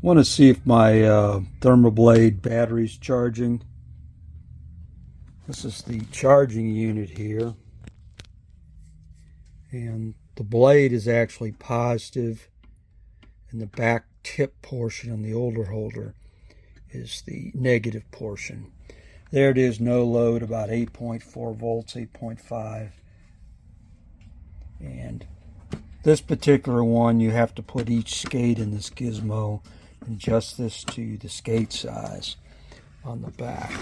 Want to see if my Thermablade battery's charging. This is the charging unit here, and the blade is actually positive, and the back tip portion on the older holder is the negative portion. There it is, no load, about 8.4 volts, 8.5. And this particular one, you have to put each skate in this gizmo and adjust this to the skate size on the back.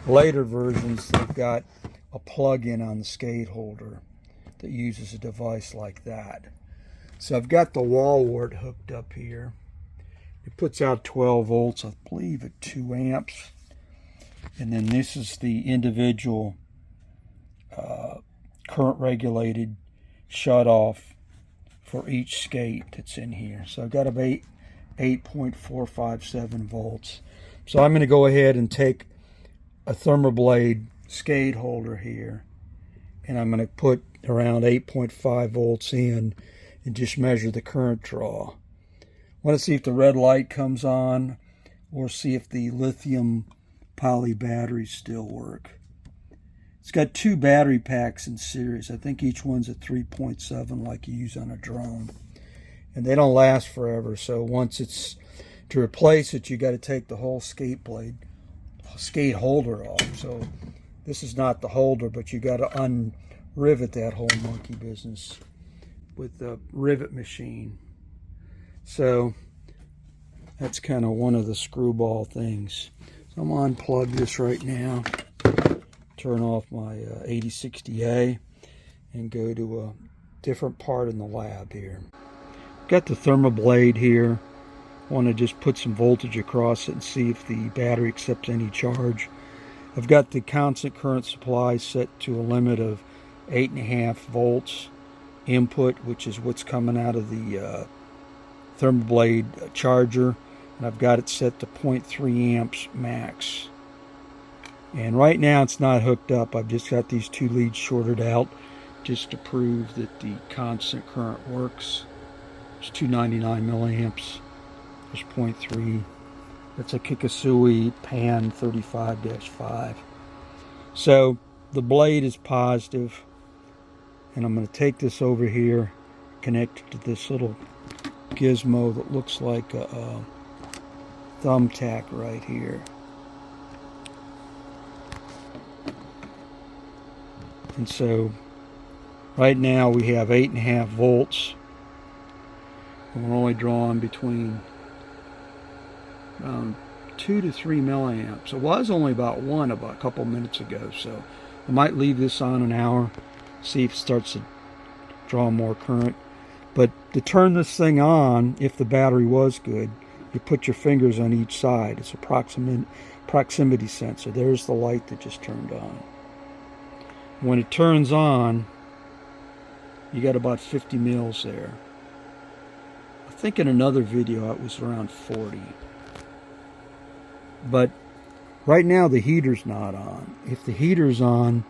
Later versions, they've got a plug-in on the skate holder that uses a device like that. So I've got the wall wart hooked up here. It puts out 12 volts, I believe, at 2 amps. And then this is the individual current regulated shut off for each skate that's in here. So I've got about 8.457 volts. So I'm going to go ahead and take a Thermablade skate holder here, and I'm going to put around 8.5 volts in and just measure the current draw. I want to see if the red light comes on, or see if the lithium poly batteries still work. It's got 2 battery packs in series. I think each one's at 3.7 like you use on a drone. And they don't last forever, so once it's to replace it, you got to take the whole skate holder off. So this is not the holder, but you got to unrivet that whole monkey business with the rivet machine. So that's kind of one of the screwball things. So I'm going to unplug this right now, turn off my 8060A, and go to a different part in the lab here. Got the Thermablade here. Want to just put some voltage across it and see if the battery accepts any charge. I've got the constant current supply set to a limit of 8.5 volts input, which is what's coming out of the Thermablade charger, and I've got it set to 0.3 amps max. And right now it's not hooked up. I've just got these 2 leads shorted out just to prove that the constant current works. It's 299 milliamps. There's 0.3. That's a Kikasui Pan 35-5. So the blade is positive, and I'm going to take this over here, connect it to this little gizmo that looks like a thumbtack right here. And so right now we have 8.5 volts, and we're only drawing between 2 to 3 milliamps. It was only about a couple minutes ago, so I might leave this on an hour, see if it starts to draw more current. But to turn this thing on, if the battery was good, you put your fingers on each side. It's a proximity sensor. There's the light that just turned on. When it turns on, you got about 50 mils there. I think in another video it was around 40. But right now the heater's not on. If the heater's on,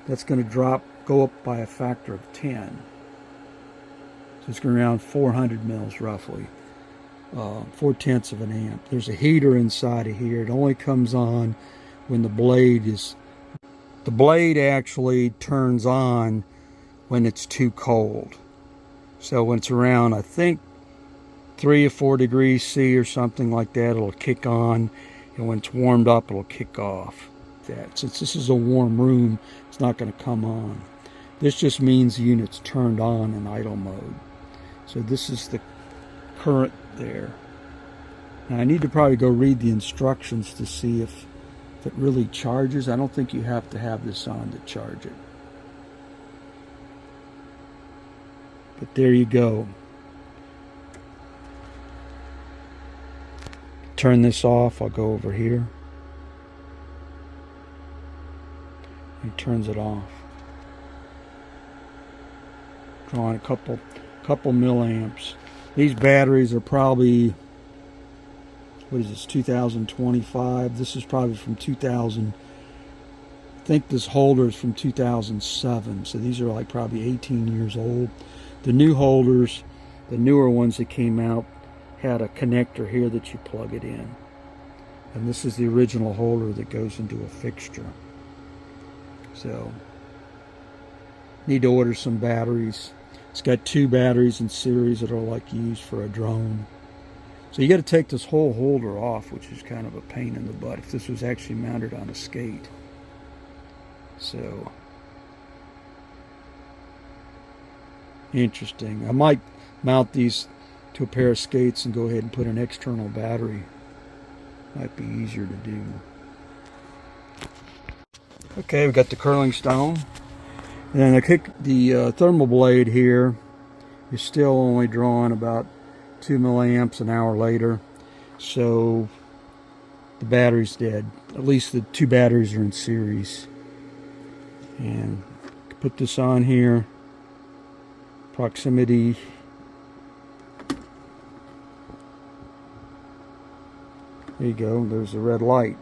that's going to go up by a factor of 10. So it's going to be around 400 mils roughly, 0.4 of an amp. There's a heater inside of here. It only comes on when the blade actually turns on when it's too cold. So when it's around, I think 3 or 4 degrees C or something like that, it'll kick on, and when it's warmed up, it'll kick off. Since this is a warm room, it's not going to come on. This just means the unit's turned on in idle mode. So this is the current there. Now I need to probably go read the instructions to see if it really charges. I don't think you have to have this on to charge it. But there you go. Turn this off. I'll go over here. He turns it off. Drawing a couple milliamps. These batteries are probably, what is this, 2025? This is probably from 2000. I think this holder is from 2007. So these are like probably 18 years old. The new holders, The newer ones that came out had a connector here that you plug it in. And this is the original holder that goes into a fixture. So, need to order some batteries. It's got 2 batteries in series that are like used for a drone. So you got to take this whole holder off, which is kind of a pain in the butt if this was actually mounted on a skate. So, interesting. I might mount these to a pair of skates and go ahead and put an external battery. Might be easier to do. Okay, we've got the curling stone. And the Thermablade here is still only drawing about 2 milliamps an hour later. So the battery's dead. At least the 2 batteries are in series. And put this on here. Proximity. There you go. There's the red light.